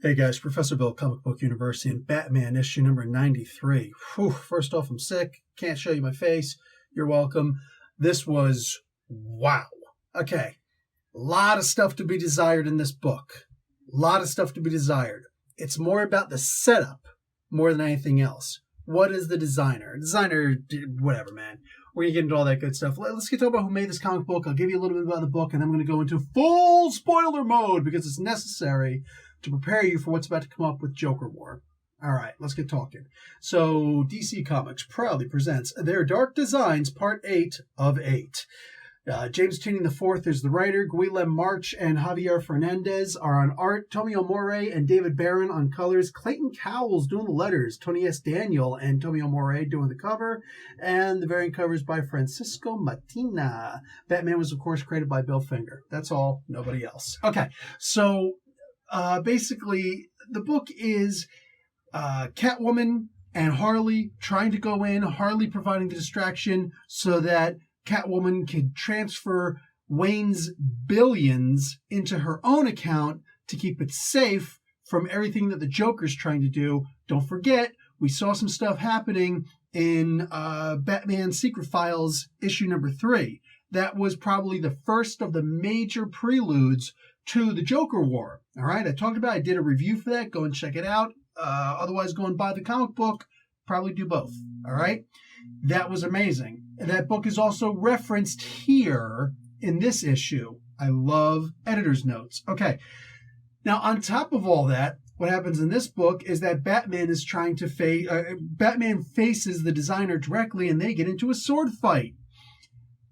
Hey guys, Professor Bill, Comic Book University, and Batman issue number 93. Whew, first off, I'm sick. Can't show you my face. You're welcome. This was wow. Okay, a lot of stuff to be desired in this book. A lot of stuff to be desired. It's more about the setup more than anything else. What is the designer? Whatever, man. We're going to get into all that good stuff. Let's get to about who made this comic book. I'll give you a little bit about the book, and then I'm going to go into full spoiler mode because it's necessary to prepare you for what's about to come up with Joker War. All right, let's get talking. So, DC Comics proudly presents their Dark Designs Part 8 of 8. James Tynion IV is the writer. Guilhem March and Javier Fernandez are on art. Tomio Morey and David Barron on colors. Clayton Cowles doing the letters. Tony S. Daniel and Tomio Morey doing the cover. And the variant covers by Francisco Matina. Batman was, of course, created by Bill Finger. That's all. Nobody else. Okay, so basically, the book is Catwoman and Harley trying to go in, Harley providing the distraction so that Catwoman could transfer Wayne's billions into her own account to keep it safe from everything that the Joker's trying to do. Don't forget, we saw some stuff happening in Batman Secret Files issue number 3. That was probably the first of the major preludes to the Joker War. All right, I talked about it. I did a review for that. Go and check it out. Otherwise, go and buy the comic book. Probably do both. All right, that was amazing. That book is also referenced here in this issue. I love editor's notes. Okay, now on top of all that, what happens in this book is that Batman is trying to Batman faces the designer directly, and they get into a sword fight.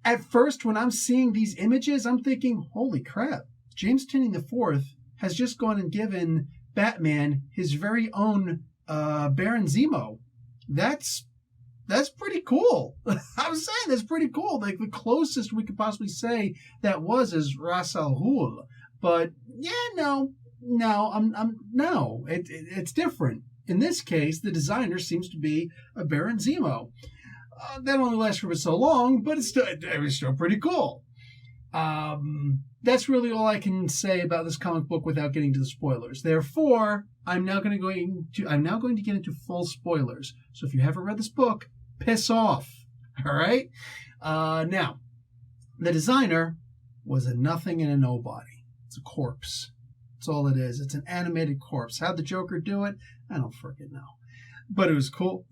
At first, when I'm seeing these images, I'm thinking, holy crap. James Tynion IV has just gone and given Batman his very own Baron Zemo. That's pretty cool. I was saying that's pretty cool. Like the closest we could possibly say that was is Ra's al Ghul. But yeah, no, it's different. In this case, the designer seems to be a Baron Zemo. That only lasts for so long, but it was still pretty cool. That's really all I can say about this comic book without getting to the spoilers. Therefore, I'm now going to get into full spoilers. So if you haven't read this book, piss off. All right? Now, the designer was a nothing and a nobody. It's a corpse. That's all it is. It's an animated corpse. How'd the Joker do it? I don't freaking know. But it was cool.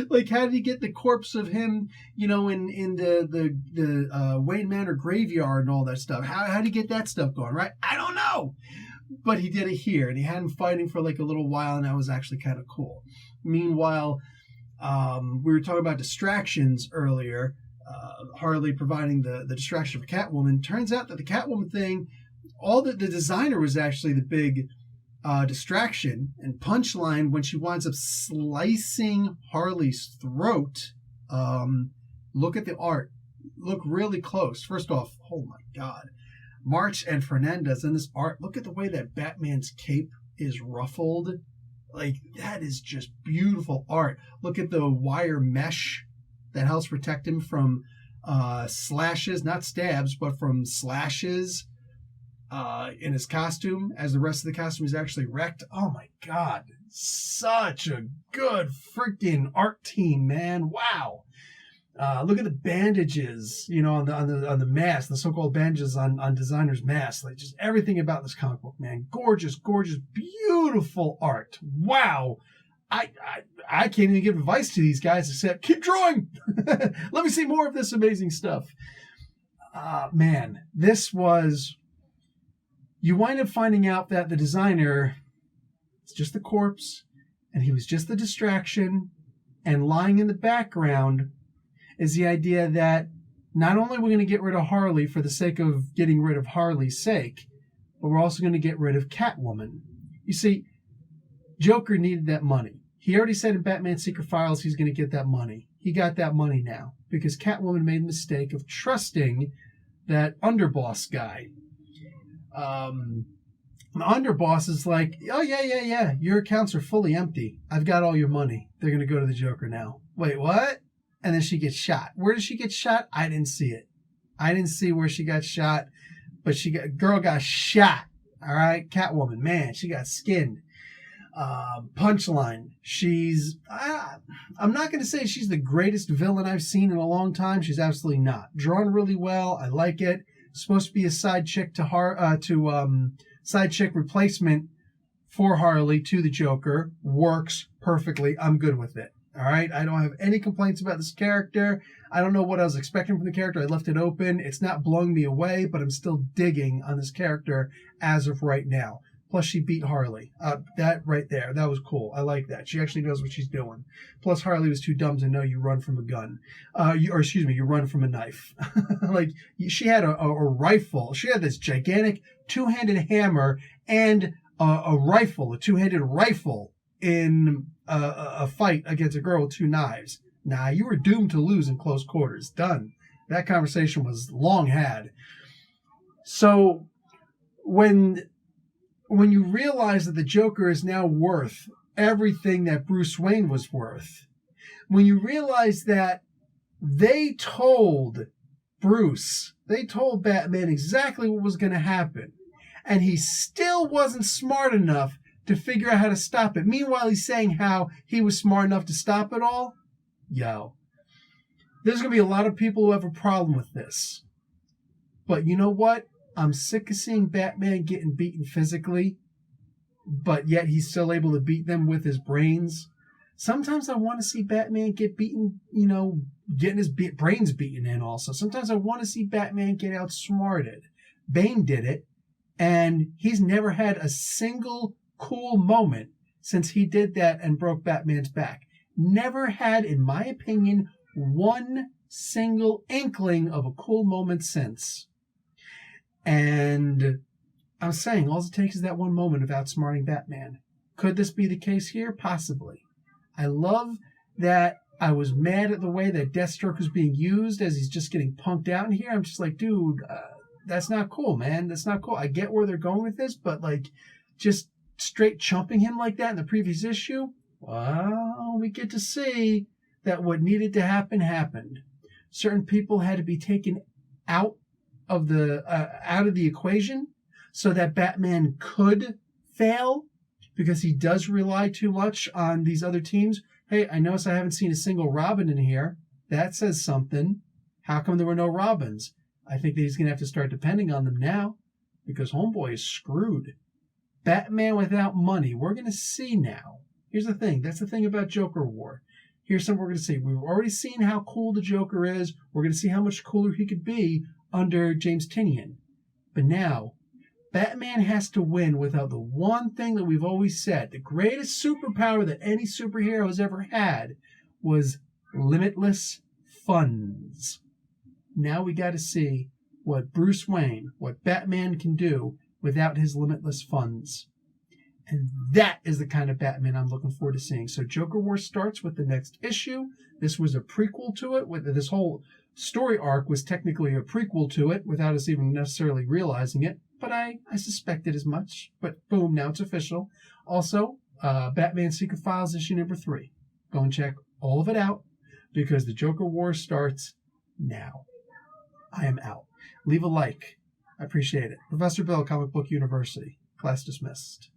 Like, how did he get the corpse of him, in the Wayne Manor graveyard and all that stuff? How did he get that stuff going, right? I don't know. But he did it here, and he had him fighting for like a little while, and that was actually kind of cool. Meanwhile, we were talking about distractions earlier. Harley providing the distraction for Catwoman. Turns out that the Catwoman thing, the designer was actually the big distraction. And Punchline, when she winds up slicing Harley's throat, look at the art. Look really close. First off, oh my God. March and Fernandez in this art. Look at the way that Batman's cape is ruffled. Like, that is just beautiful art. Look at the wire mesh that helps protect him from slashes, not stabs, but from slashes in his costume, as the rest of the costume is actually wrecked. Oh my God. Such a good freaking art team, man. Wow. Look at the bandages, on the mask, the so-called bandages on designer's mask. Like, just everything about this comic book, man. Gorgeous, gorgeous, beautiful art. Wow. I can't even give advice to these guys except keep drawing. Let me see more of this amazing stuff. Man, this was... You wind up finding out that the designer is just a corpse, and he was just the distraction, and lying in the background is the idea that not only are we going to get rid of Harley for the sake of getting rid of Harley's sake, but we're also going to get rid of Catwoman. You see, Joker needed that money. He already said in Batman Secret Files he's going to get that money. He got that money now because Catwoman made the mistake of trusting that underboss guy. The underboss is like, oh, yeah, your accounts are fully empty. I've got all your money. They're going to go to the Joker now. Wait, what? And then she gets shot. Where did she get shot? I didn't see it. I didn't see where she got shot, but girl got shot. All right, Catwoman, man, she got skinned. Punchline, I'm not going to say she's the greatest villain I've seen in a long time. She's absolutely not. Drawn really well. I like it. Supposed to be a side chick side chick replacement for Harley to the Joker. Works perfectly. I'm good with it. All right. I don't have any complaints about this character. I don't know what I was expecting from the character. I left it open. It's not blowing me away, but I'm still digging on this character as of right now. Plus, she beat Harley. That right there, that was cool. I like that. She actually knows what she's doing. Plus, Harley was too dumb to know you run from a gun. You run from a knife. Like, she had a rifle. She had this gigantic two-handed hammer and a rifle, a two-handed rifle in a fight against a girl with two knives. Nah, you were doomed to lose in close quarters. Done. That conversation was long had. So, when you realize that the Joker is now worth everything that Bruce Wayne was worth, when you realize that they told Batman exactly what was going to happen, and he still wasn't smart enough to figure out how to stop it. Meanwhile, he's saying how he was smart enough to stop it all. Yo, there's going to be a lot of people who have a problem with this. But you know what? I'm sick of seeing Batman getting beaten physically, but yet he's still able to beat them with his brains. Sometimes I want to see Batman get beaten, getting his brains beaten in also. Sometimes I want to see Batman get outsmarted. Bane did it, and he's never had a single cool moment since he did that and broke Batman's back. Never had, in my opinion, one single inkling of a cool moment since. And I'm saying all it takes is that one moment of outsmarting Batman. Could this be the case here? Possibly. I love that I was mad at the way that Deathstroke was being used as he's just getting punked out in here. I'm just like, dude, that's not cool, man. That's not cool. I get where they're going with this, but just straight chumping him like that in the previous issue, well, we get to see that what needed to happen happened. Certain people had to be taken out of the equation so that Batman could fail, because he does rely too much on these other teams. Hey, I notice I haven't seen a single Robin in here. That says something. How come there were no Robins? I think that he's going to have to start depending on them now, because Homeboy is screwed. Batman without money. We're going to see now. Here's the thing. That's the thing about Joker War. Here's something we're going to see. We've already seen how cool the Joker is. We're going to see how much cooler he could be under James Tynion. But now, Batman has to win without the one thing that we've always said. The greatest superpower that any superhero has ever had was limitless funds. Now we got to see what Bruce Wayne, what Batman can do without his limitless funds. And that is the kind of Batman I'm looking forward to seeing. So Joker War starts with the next issue. This was a prequel to it. This whole story arc was technically a prequel to it without us even necessarily realizing it. But I suspected as much. But boom, now it's official. Also, Batman Secret Files issue number 3. Go and check all of it out, because the Joker War starts now. I am out. Leave a like. I appreciate it. Professor Bill, Comic Book University. Class dismissed.